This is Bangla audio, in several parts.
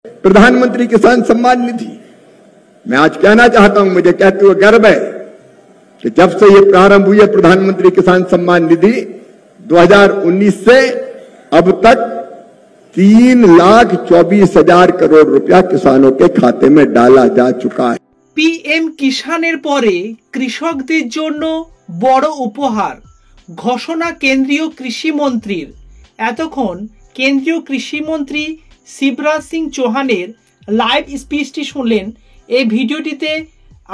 प्रधानमंत्री किसान सम्मान निधि। मैं आज कहना चाहता हूं, मुझे कहते हुए गर्व है कि जब से ये प्रारंभ हुई है प्रधानमंत्री किसान सम्मान निधि 2019 से अब तक 3,24,000 करोड़ रुपया किसानों के खाते में डाला जा चुका है। পিএম কিষানের পরে কৃষকদের জন্য বড় উপহার ঘোষণা কেন্দ্রীয় কৃষি মন্ত্রীর। এতক্ষণ কেন্দ্রীয় কৃষি মন্ত্রী শিবরাজ সিং চৌহানের লাইভ স্পিচটি শুনলেন। এই ভিডিওটিতে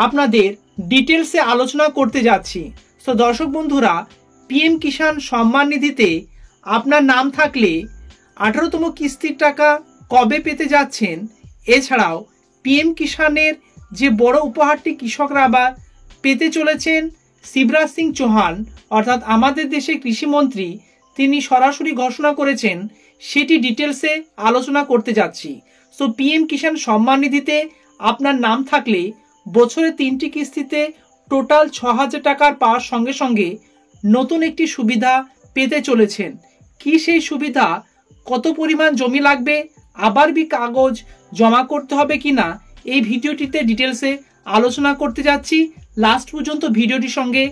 আপনাদের ডিটেলসে আলোচনা করতে যাচ্ছি। তো দর্শক বন্ধুরা, পিএম কিষাণ সম্মান নিধিতে আপনার নাম থাকলে 18তম কিস্তির টাকা কবে পেতে যাচ্ছেন, এছাড়াও পিএম কিষাণের যে বড় উপহারটি কৃষকরা আবার পেতে চলেছেন, শিবরাজ সিং চৌহান অর্থাৎ আমাদের দেশের কৃষিমন্ত্রী তিনি সরাসরি ঘোষণা করেছেন, সেটি ডিটেলসে আলোচনা করতে যাচ্ছি। সো পিএম কিষাণ সম্মান নিধিতে আপনার নাম থাকলে বছরে 3টি কিস্তিতে টোটাল 6,000 টাকার পাওয়ার সঙ্গে সঙ্গে নতুন একটি সুবিধা পেতে চলেছেন। কি সেই সুবিধা, কত পরিমাণ জমি লাগবে, আবার কাগজ জমা করতে হবে কিনা, এই ভিডিওটিতে ডিটেলসে আলোচনা করতে যাচ্ছি। লাস্ট পর্যন্ত ভিডিওটির সঙ্গে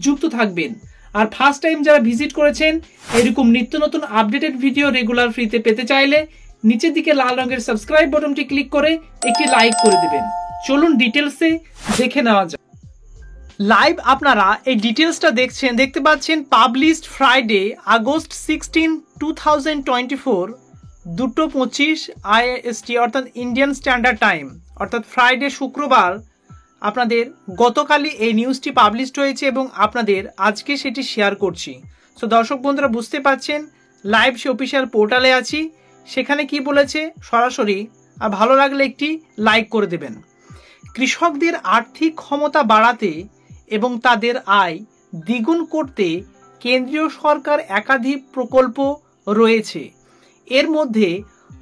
যুক্ত থাকবেন। আর ফার্স্ট টাইম যারা ভিজিট করেছেন, এরকম নিত্য নতুন আপডেটেড ভিডিও রেগুলার ফ্রিতে পেতে চাইলে নিচের দিকে লাল রঙের সাবস্ক্রাইব বাটনটি ক্লিক করে একটি লাইক করে দেবেন। চলুন ডিটেলসে দেখে নেওয়া যাক। লাইভ আপনারা এই ডিটেলসটা দেখতে পাচ্ছেন পাবলিশড ফ্রাইডে আগস্ট 16, 2024 2:25 IST অর্থাৎ ইন্ডিয়ান স্ট্যান্ডার্ড টাইম, অর্থাৎ ফ্রাইডে শুক্রবার আপনাদের গতকালই এই নিউজটি পাবলিশড হয়েছে এবং আপনাদের আজকে সেটি শেয়ার করছি। সো দর্শক বন্ধুরা বুঝতে পারছেন, লাইভ সে অফিসিয়াল পোর্টালে আছি, সেখানে কি বলেছে সরাসরি, আর ভালো লাগলে একটি লাইক করে দেবেন। কৃষকদের আর্থিক ক্ষমতা বাড়াতে এবং তাদের আয় দ্বিগুণ করতে কেন্দ্রীয় সরকার একাধিক প্রকল্প রয়েছে। এর মধ্যে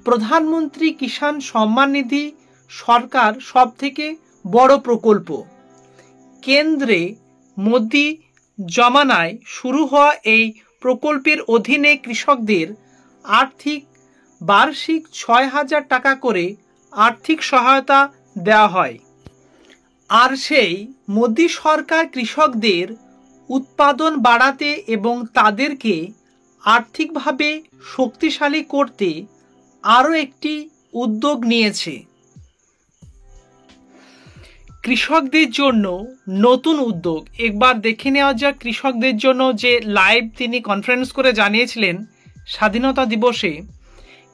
প্রধানমন্ত্রী কিষাণ সম্মান নিধি সরকার সবথেকে বড় প্রকল্প। কেন্দ্রে মোদি জমানায় শুরু হওয়া এই প্রকল্পের অধীনে কৃষকদের বার্ষিক 6,000 টাকা করে আর্থিক সহায়তা দেওয়া হয়। আর সেই মোদি সরকার কৃষকদের উৎপাদন বাড়াতে এবং তাদেরকে আর্থিকভাবে শক্তিশালী করতে আরও একটি উদ্যোগ নিয়েছে। কৃষকদের জন্য নতুন উদ্যোগ একবার দেখে নেওয়া যাক। কৃষকদের জন্য যে লাইভ তিনি কনফারেন্স করে জানিয়েছিলেন স্বাধীনতা দিবসে,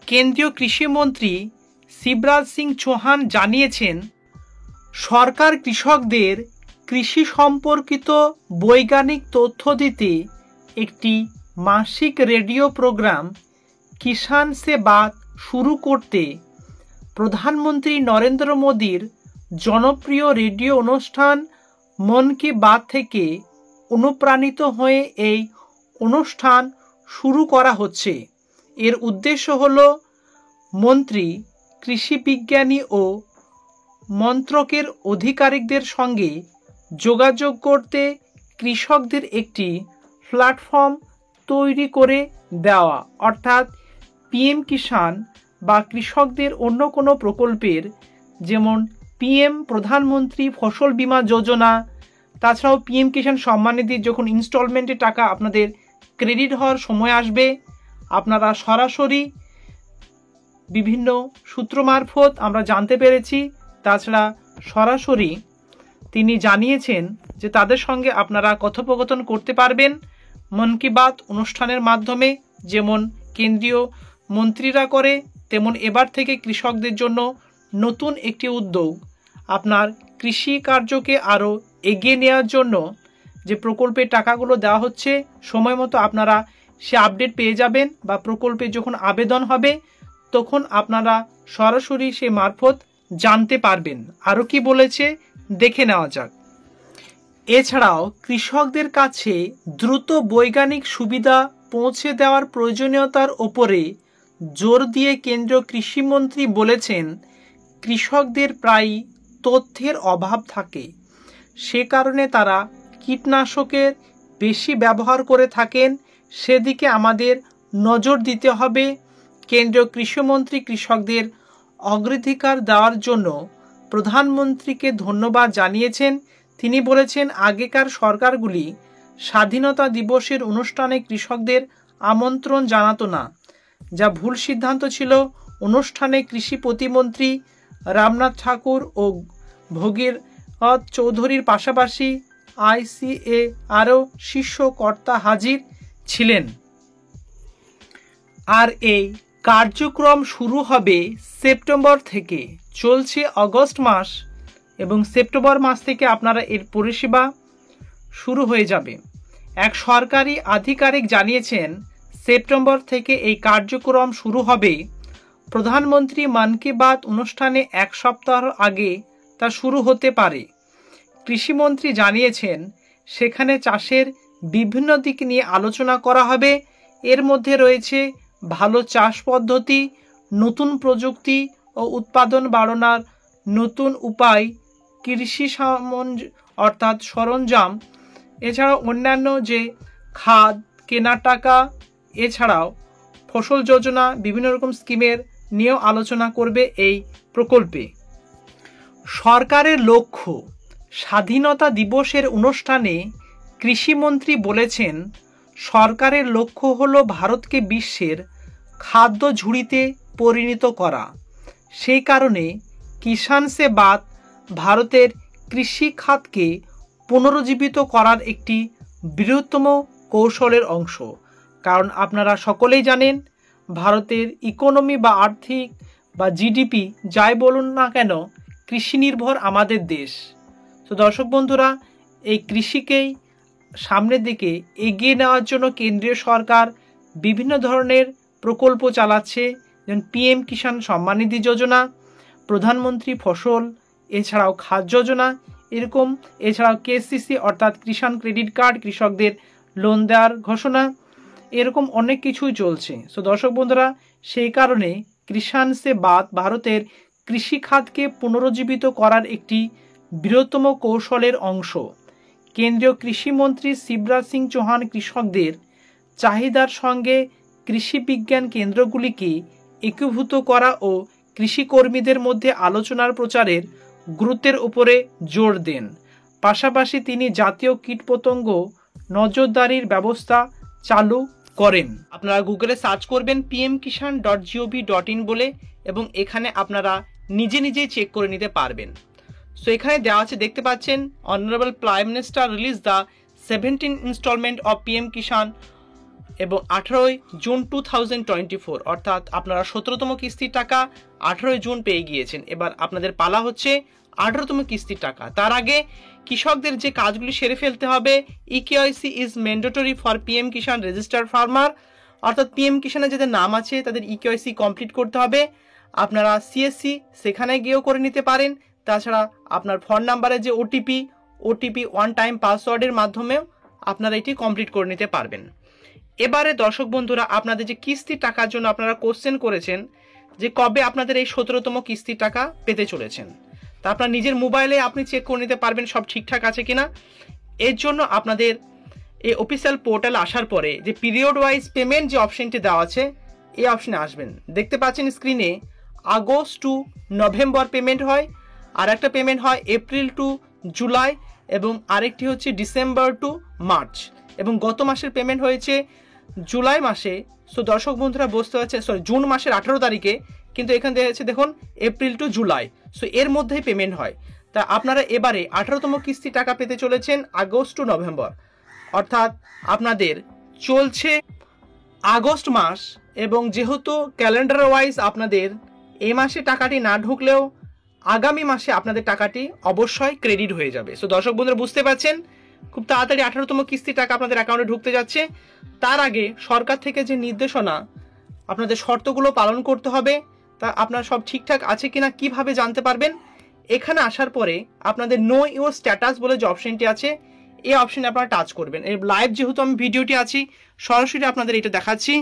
কেন্দ্রীয় কৃষিমন্ত্রী শিবরাজ সিং চৌহান জানিয়েছেন, সরকার কৃষকদের কৃষি সম্পর্কিত বৈজ্ঞানিক তথ্য দিতে একটি মাসিক রেডিও প্রোগ্রাম কিষাণ সে বাত শুরু করতে প্রধানমন্ত্রী নরেন্দ্র মোদীর জনপ্রিয় রেডিও অনুষ্ঠান মন কি বাত থেকে অনুপ্রাণিত হয়ে এই অনুষ্ঠান শুরু করা হচ্ছে। এর উদ্দেশ্য হল মন্ত্রী, কৃষি বিজ্ঞানী ও মন্ত্রকের আধিকারিকদের সঙ্গে যোগাযোগ করতে কৃষকদের একটি প্ল্যাটফর্ম তৈরি করে দেওয়া। অর্থাৎ পিএম কিষাণ বা কৃষকদের অন্য কোনো প্রকল্পের, যেমন পিএম প্রধানমন্ত্রী ফসল বীমা যোজনা, তাছাড়াও পিএম কিষাণ সম্মান নিধির যখন ইনস্টলমেন্টের টাকা আপনাদের ক্রেডিট হওয়ার সময় আসবে, আপনারা সরাসরি বিভিন্ন সূত্র মারফত আমরা জানতে পেরেছি, তাছাড়া সরাসরি তিনি জানিয়েছেন যে তাদের সঙ্গে আপনারা কথোপকথন করতে পারবেন মন কি বাত অনুষ্ঠানের মাধ্যমে। যেমন কেন্দ্রীয় মন্ত্রীরা করে, তেমন এবার থেকে কৃষকদের জন্য নতুন একটি উদ্যোগ, আপনার কৃষি কার্যকে আরও এগিয়ে নেওয়ার জন্য যে প্রকল্পের টাকাগুলো দেওয়া হচ্ছে, সময় মতো আপনারা সে আপডেট পেয়ে যাবেন, বা প্রকল্পে যখন আবেদন হবে তখন আপনারা সরাসরি সে মারফত জানতে পারবেন। আরও কি বলেছে দেখে নেওয়া যাক। এছাড়াও কৃষকদের কাছে দ্রুত বৈজ্ঞানিক সুবিধা পৌঁছে দেওয়ার প্রয়োজনীয়তার ওপরে জোর দিয়ে কেন্দ্রীয় কৃষিমন্ত্রী বলেছেন, কৃষকদের প্রায়ই তথ্যের অভাব থাকে, সে কারণে তারা কীটনাশকের বেশি ব্যবহার করে থাকেন, সেদিকে আমাদের নজর দিতে হবে। কেন্দ্রীয় কৃষিমন্ত্রী কৃষকদের অগ্রাধিকার দেওয়ার জন্য প্রধানমন্ত্রীকে ধন্যবাদ জানিয়েছেন। তিনি বলেছেন, আগেকার সরকারগুলি স্বাধীনতা দিবসের অনুষ্ঠানে কৃষকদের আমন্ত্রণ জানাতো না, যা ভুল সিদ্ধান্ত ছিল। অনুষ্ঠানে কৃষি প্রতিমন্ত্রী রামনাথ ঠাকুর ও ভগীরথ চৌধুরীর পাশাপাশি আইসিএ আরও শীর্ষ কর্তা হাজির ছিলেন। আর এই কার্যক্রম শুরু হবে সেপ্টেম্বর থেকে, চলছে আগস্ট মাস, এবং সেপ্টেম্বর মাস থেকে আপনারা এর পরিষেবা শুরু হয়ে যাবে। এক সরকারি আধিকারিক জানিয়েছেন, সেপ্টেম্বর থেকে এই কার্যক্রম শুরু হবে। প্রধানমন্ত্রী মন কি বাত অনুষ্ঠানে এক সপ্তাহ আগে তা শুরু হতে পারে। কৃষিমন্ত্রী জানিয়েছেন, সেখানে চাষের বিভিন্ন দিক নিয়ে আলোচনা করা হবে। এর মধ্যে রয়েছে ভালো চাষ পদ্ধতি, নতুন প্রযুক্তি ও উৎপাদন বাড়ানোর নতুন উপায়, কৃষি অর্থাৎ সরঞ্জাম, এছাড়াও অন্যান্য যে খাদ কেনার টাকা, এছাড়াও ফসল যোজনা, বিভিন্ন রকম স্কিমের নিয়েও আলোচনা করবে এই প্রকল্পে। সরকারের লক্ষ্য, স্বাধীনতা দিবসের অনুষ্ঠানে কৃষিমন্ত্রী বলেছেন, সরকারের লক্ষ্য হলো ভারতকে বিশ্বের খাদ্য ঝুড়িতে পরিণত করা। সেই কারণে কিষাণ সে বাত ভারতের কৃষি খাতকে পুনরুজ্জীবিত করার একটি বৃহত্তম কৌশলের অংশ। কারণ আপনারা সকলেই জানেন, ভারতের ইকোনমি বা আর্থিক বা জিডিপি যাই বলুন না কেন, কৃষি নির্ভর আমাদের দেশ। তো দর্শক বন্ধুরা, এই কৃষিকেই সামনের দিকে এগিয়ে নেওয়ার জন্য কেন্দ্রীয় সরকার বিভিন্ন ধরনের প্রকল্প চালাচ্ছে, যেমন পিএম কিষাণ সম্মান নিধি যোজনা, প্রধানমন্ত্রী ফসল, এছাড়াও খাদ যোজনা, এছাড়াও কেসিসি অর্থাৎ কিষাণ ক্রেডিট কার্ড, কৃষকদের লোন দেওয়ার ঘোষণা, এরকম অনেক কিছুই চলছে। সো দর্শক বন্ধুরা, সেই কারণে কিষাণ সে বাত ভারতের কৃষি খাতকে পুনরুজ্জীবিত করার একটি বৃহত্তম কৌশলের অংশ। কেন্দ্রীয় কৃষিমন্ত্রী শিবরাজ সিং চৌহান কৃষকদের চাহিদার সঙ্গে কৃষি বিজ্ঞান কেন্দ্রগুলিকে একীভূত করা ও কৃষিকর্মীদের মধ্যে আলোচনার প্রচারের গুরুত্বের উপরে জোর দেন। পাশাপাশি তিনি জাতীয় কীটপতঙ্গ নজরদারির ব্যবস্থা চালু করেন। আপনারা গুগলে সার্চ করবেন pmkishan.gov.in বলে, এবং এখানে আপনারা নিজে নিজেই চেক করে নিতে পারবেন। সো এখানে দেওয়া আছে, দেখতে পাচ্ছেন, honourable prime minister release the 17 instalment of PM Kisan, এবং 18 জুন 2024, অর্থাৎ আপনারা 17তম কিস্তির টাকা 18 জুন পেয়ে গিয়েছেন। এবার আপনাদের পালা হচ্ছে 18তম কিস্তির টাকা। তার আগে কৃষকদের যে কাজগুলি সেরে ফেলতে হবে। EKYC is mandatory for PM Kisan registered farmer, অর্থাৎ পিএম কিষাণে যাদের নাম আছে তাদের ইকেওয়াইসি কমপ্লিট করতে হবে। আপনারা সিএসসি সেখানে গিয়েও করে নিতে পারেন। তাছাড়া আপনার ফোন নাম্বারে যে ওটিপি ওয়ান টাইম পাসওয়ার্ডের মাধ্যমেও আপনারা এটি কমপ্লিট করে নিতে পারবেন। এবারে দর্শক বন্ধুরা, আপনাদের যে কিস্তির টাকার জন্য আপনারা কোশ্চেন করেছেন যে কবে আপনাদের এই 17তম কিস্তির টাকা পেতে চলেছেন, তা আপনার নিজের মোবাইলে আপনি চেক করে নিতে পারবেন সব ঠিকঠাক আছে কিনা। এর জন্য আপনাদের এই অফিসিয়াল পোর্টাল আসার পরে যে পিরিয়ড ওয়াইজ পেমেন্ট যে অপশনটি দেওয়া আছে, এই অপশনে আসবেন। দেখতে পাচ্ছেন স্ক্রিনে, আগস্ট টু নভেম্বর পেমেন্ট হয়, আর একটা পেমেন্ট হয় এপ্রিল টু জুলাই, এবং আরেকটি হচ্ছে ডিসেম্বর টু মার্চ, এবং গত মাসের পেমেন্ট হয়েছে জুলাই মাসে। সো দর্শক বন্ধুরা বুঝতে পারছেন, জুন মাসের 18 তারিখে, কিন্তু এখানে দেখা যাচ্ছে দেখুন এপ্রিল টু জুলাই। সো এর মধ্যেই পেমেন্ট হয়। তা আপনারা এবারে 18তম কিস্তি টাকা পেতে চলেছেন আগস্ট টু নভেম্বর, অর্থাৎ আপনাদের চলছে আগস্ট মাস, এবং যেহেতু ক্যালেন্ডার ওয়াইজ আপনাদের এই মাসে টাকাটি না ঢুকলেও আগামী মাসে আপনাদের টাকাটি অবশ্যই ক্রেডিট হয়ে যাবে। সো দর্শক বন্ধুরা বুঝতে পারছেন, খুব তাড়াতাড়ি 18তম কিস্তি টাকা আপনাদের অ্যাকাউন্টে ঢুকতে যাচ্ছে। তার আগে সরকার থেকে যে নির্দেশনা, আপনাদের শর্তগুলো পালন করতে হবে। তা আপনার সব ঠিকঠাক আছে কিনা কিভাবে জানতে পারবেন? এখানে আসার পরে আপনাদের নো ইউর স্ট্যাটাস বলে যে অপশনটি আছে, এই অপশনে আপনারা টাচ করবেন। এই লাইভ যেহেতু আমি ভিডিওটি আছি, সরাসরি আপনাদের এটা দেখাচ্ছি,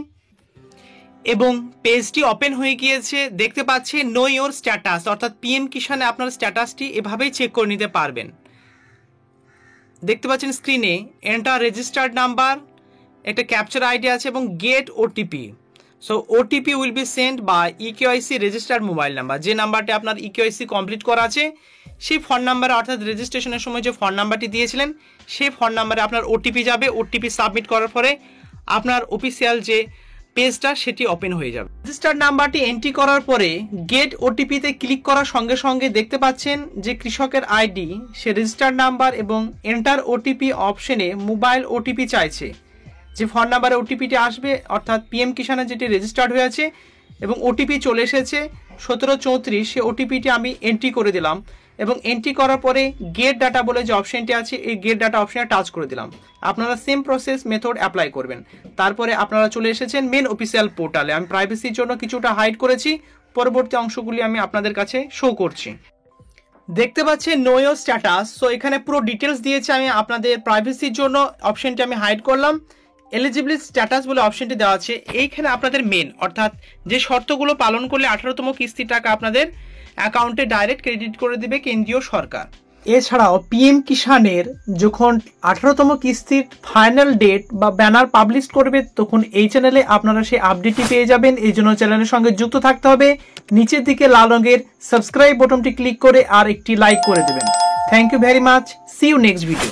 এবং পেজটি ওপেন হয়ে গিয়েছে। দেখতে পাচ্ছি নো ইউর স্ট্যাটাস, অর্থাৎ পিএম কিষাণে আপনার স্ট্যাটাসটি এভাবেই চেক করে নিতে পারবেন। দেখতে পাচ্ছেন স্ক্রিনে এন্টার রেজিস্টার্ড নাম্বার, একটা ক্যাপচার আইডি আছে, এবং get OTP. So OTP will be send by eKYC registered mobile number. যে নাম্বারটি আপনার ইকেওয়াইসি কমপ্লিট করা আছে সেই ফোন নাম্বারে, অর্থাৎ রেজিস্ট্রেশনের সময় যে ফোন নাম্বারটি দিয়েছিলেন সেই ফোন নাম্বারে আপনার ওটিপি যাবে। ওটিপি সাবমিট করার পরে আপনার অফিসিয়াল যে পেজটা সেটি ওপেন হয়ে যাবে। রেজিস্টার্ড নাম্বারটি এন্ট্রি করার পরে গেট ওটিপিতে ক্লিক করার সঙ্গে সঙ্গে দেখতে পাচ্ছেন যে কৃষকের আইডি, সে রেজিস্টার্ড নাম্বার এবং এন্টার ওটিপি অপশনে মোবাইল ওটিপি চাইছে। যে ফোন নাম্বারে ওটিপিটি আসবে, অর্থাৎ পিএম কিষানে যেটি রেজিস্টার্ড হয়েছে এবং ওটিপি চলে এসেছে 1734, সে ওটিপিটি আমি এন্ট্রি করে দিলাম এবং এন্ট্রি করার পরে গেট ডাটা বলে যে অপশনটি আছে এই গেট ডাটা অপশনে টাচ করে দিলাম। আপনারা সেম প্রসেস মেথড অ্যাপ্লাই করবেন। তারপরে আপনারা চলে এসেছেন মেন অফিসিয়াল পোর্টালে। আমি প্রাইভেসির জন্য কিছুটা হাইড করেছি, পরবর্তী অংশগুলি আমি আপনাদের কাছে শো করছি। দেখতে পাচ্ছেন নো ইওর স্ট্যাটাস। সো এখানে পুরো ডিটেলস দিয়েছে, আমি আপনাদের প্রাইভেসির জন্য অপশনটি আমি হাইড করলাম। এলিজিবিলিটি স্ট্যাটাস বলে অপশনটি দেওয়া আছে, এইখানে আপনাদের মেন অর্থাৎ যে শর্তগুলো পালন করলে 18তম কিস্তির টাকা আপনাদের অ্যাকাউন্টে ডাইরেক্ট ক্রেডিট করে দেবে কেন্দ্রীয় সরকার। এছাড়াও পিএম কিষানের যখন 18তম কিস্তির ফাইনাল ডেট বা ব্যানার পাবলিশ করবে তখন এই চ্যানেলে আপনারা সেই আপডেটটি পেয়ে যাবেন। এই জন্য চ্যানেলের সঙ্গে যুক্ত থাকতে হবে। নিচের দিকে লাল রঙের সাবস্ক্রাইব বাটনটি ক্লিক করে আর একটি লাইক করে দেবেন। Thank you very much. See you next video.